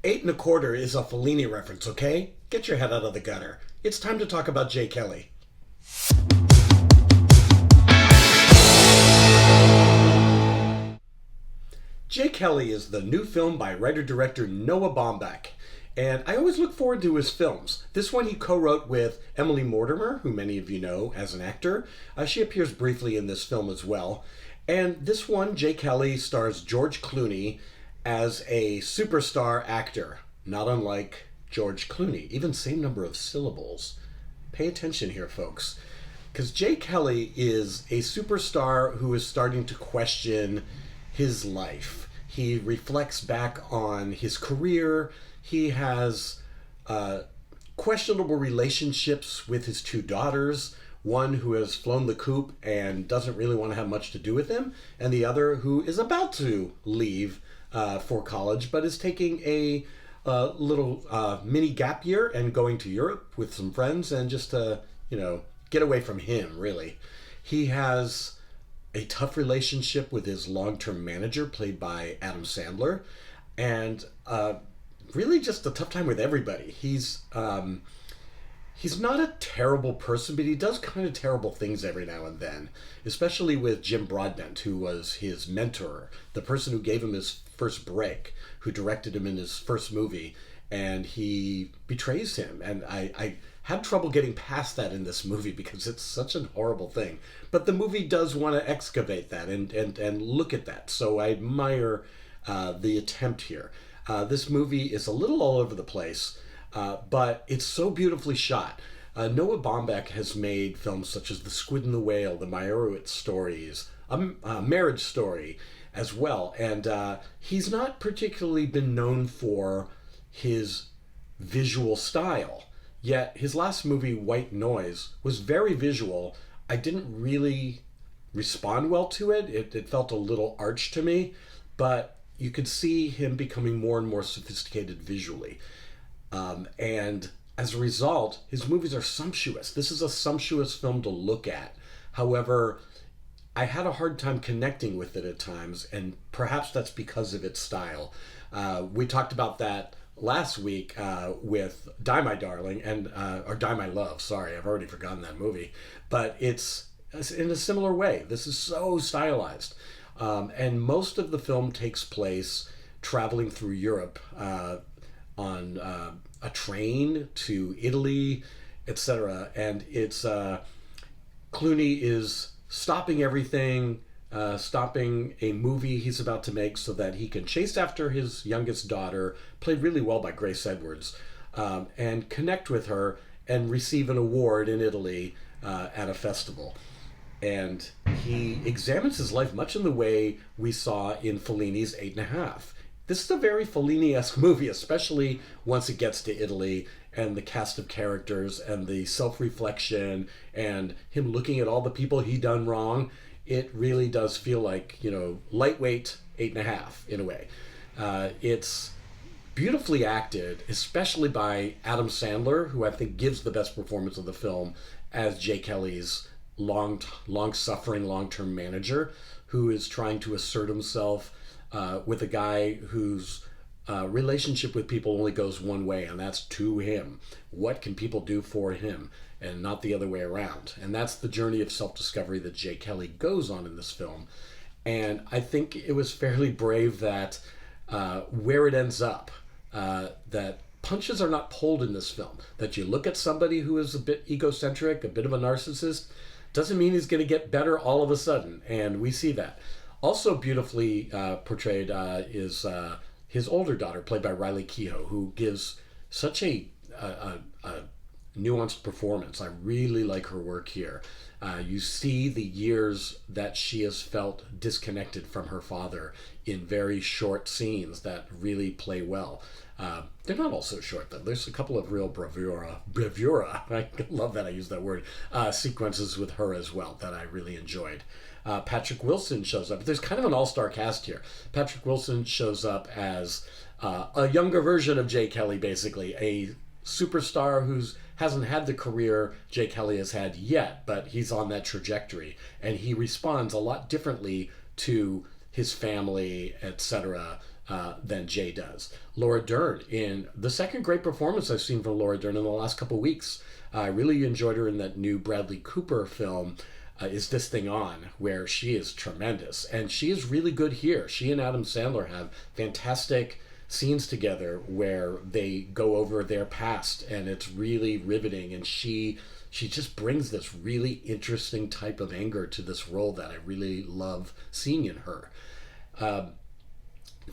Eight and a quarter is a Fellini reference, okay? Get your head out of the gutter. It's time to talk about Jay Kelly. Jay Kelly is the new film by writer-director Noah Baumbach, and I always look forward to his films. This one he co-wrote with Emily Mortimer, who many of you know as an actor. She appears briefly in this film as well. And this one, Jay Kelly, stars George Clooney as a superstar actor, not unlike George Clooney, even same number of syllables. Pay attention here, folks, because Jay Kelly is a superstar who is starting to question his life. He reflects back on his career. He has questionable relationships with his two daughters, one who has flown the coop and doesn't really want to have much to do with him, and the other who is about to leave for college, but is taking a little mini gap year and going to Europe with some friends and just to, get away from him, really. He has a tough relationship with his long-term manager, played by Adam Sandler, and really just a tough time with everybody. He's not a terrible person, but he does kind of terrible things every now and then, especially with Jim Broadbent, who was his mentor, the person who gave him his first break, who directed him in his first movie, and he betrays him. And I had trouble getting past that in this movie because it's such a horrible thing. But the movie does want to excavate that and look at that. So I admire the attempt here. This movie is a little all over the place, but it's so beautifully shot. Noah Baumbach has made films such as The Squid and the Whale, the Meyerowitz stories, Marriage Story as well. And he's not particularly been known for his visual style. Yet his last movie, White Noise, was very visual. I didn't really respond well to it. It felt a little arch to me, but you could see him becoming more and more sophisticated visually. And as a result, his movies are sumptuous. This is a sumptuous film to look at. However, I had a hard time connecting with it at times, and perhaps that's because of its style. We talked about that last week with Die My Darling, or Die My Love, sorry, I've already forgotten that movie. But it's in a similar way. This is so stylized. And most of the film takes place traveling through Europe on a train to Italy, etc. And it's Clooney is stopping everything, stopping a movie he's about to make so that he can chase after his youngest daughter, played really well by Grace Edwards, and connect with her and receive an award in Italy at a festival. And he examines his life much in the way we saw in Fellini's 8½. This is a very Fellini-esque movie, especially once it gets to Italy and the cast of characters and the self-reflection and him looking at all the people he done wrong. It really does feel like, lightweight 8½, in a way. It's beautifully acted, especially by Adam Sandler, who I think gives the best performance of the film as Jay Kelly's long-suffering, long-term manager, who is trying to assert himself with a guy whose relationship with people only goes one way, and that's to him. What can people do for him, and not the other way around? And that's the journey of self-discovery that Jay Kelly goes on in this film. And I think it was fairly brave that where it ends up, that punches are not pulled in this film. That you look at somebody who is a bit egocentric, a bit of a narcissist, doesn't mean he's going to get better all of a sudden. And we see that. Also beautifully portrayed is his older daughter, played by Riley Keough, who gives such a nuanced performance. I really like her work here. You see the years that she has felt disconnected from her father in very short scenes that really play well. They're not all so short, though. There's a couple of real bravura, I love that I use that word, sequences with her as well that I really enjoyed. Patrick Wilson shows up. There's kind of an all-star cast here. Patrick Wilson shows up as a younger version of Jay Kelly, basically. A superstar who hasn't had the career Jay Kelly has had yet, but he's on that trajectory. And he responds a lot differently to his family, etc., than Jay does. Laura Dern, in the second great performance I've seen from Laura Dern in the last couple weeks. I really enjoyed her in that new Bradley Cooper film, Is This Thing On, where she is tremendous. And she is really good here. She and Adam Sandler have fantastic scenes together where they go over their past, and it's really riveting. And she just brings this really interesting type of anger to this role that I really love seeing in her.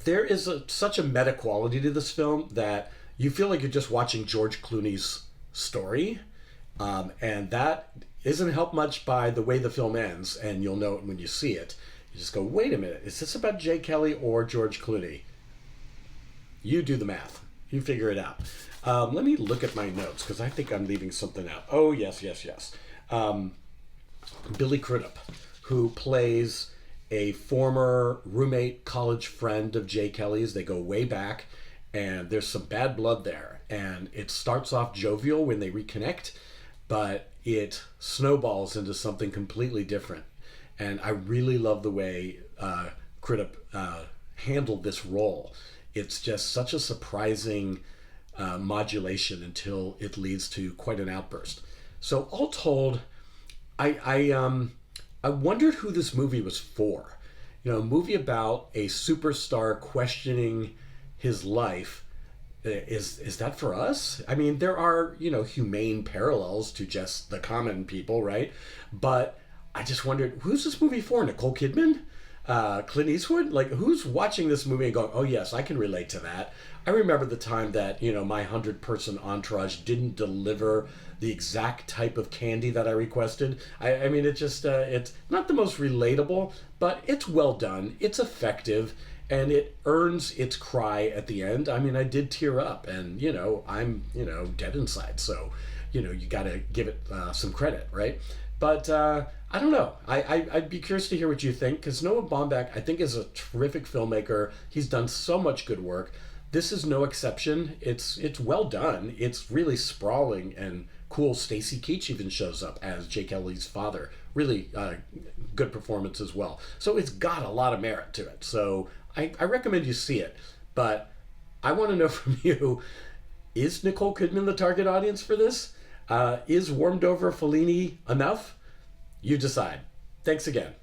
There is such a meta quality to this film that you feel like you're just watching George Clooney's story. And that isn't helped much by the way the film ends, and you'll know it when you see it. You just go, wait a minute, is this about Jay Kelly or George Clooney? You do the math. You figure it out. Let me look at my notes, because I think I'm leaving something out. Oh, yes. Billy Crudup, who plays a former roommate, college friend of Jay Kelly's. They go way back, and there's some bad blood there. And it starts off jovial when they reconnect, but it snowballs into something completely different. And I really love the way Crudup handled this role. It's just such a surprising modulation until it leads to quite an outburst. So all told, I wondered who this movie was for. You know, a movie about a superstar questioning his life. Is that for us? I mean, there are, humane parallels to just the common people, right? But I just wondered, who's this movie for? Nicole Kidman? Clint Eastwood? Like, who's watching this movie and going, oh yes, I can relate to that. I remember the time that, my 100-person entourage didn't deliver the exact type of candy that I requested. I mean, it's not the most relatable, but it's well done. It's effective. And it earns its cry at the end. I mean, I did tear up, and, I'm, dead inside. So, you got to give it some credit, right? But I don't know. I'd be curious to hear what you think, because Noah Baumbach, I think, is a terrific filmmaker. He's done so much good work. This is no exception. It's well done. It's really sprawling and cool. Stacy Keach even shows up as Jay Kelly's father. Really good performance as well. So it's got a lot of merit to it. So I recommend you see it, but I want to know from you, is Nicole Kidman the target audience for this? Is warmed over Fellini enough? You decide. Thanks again.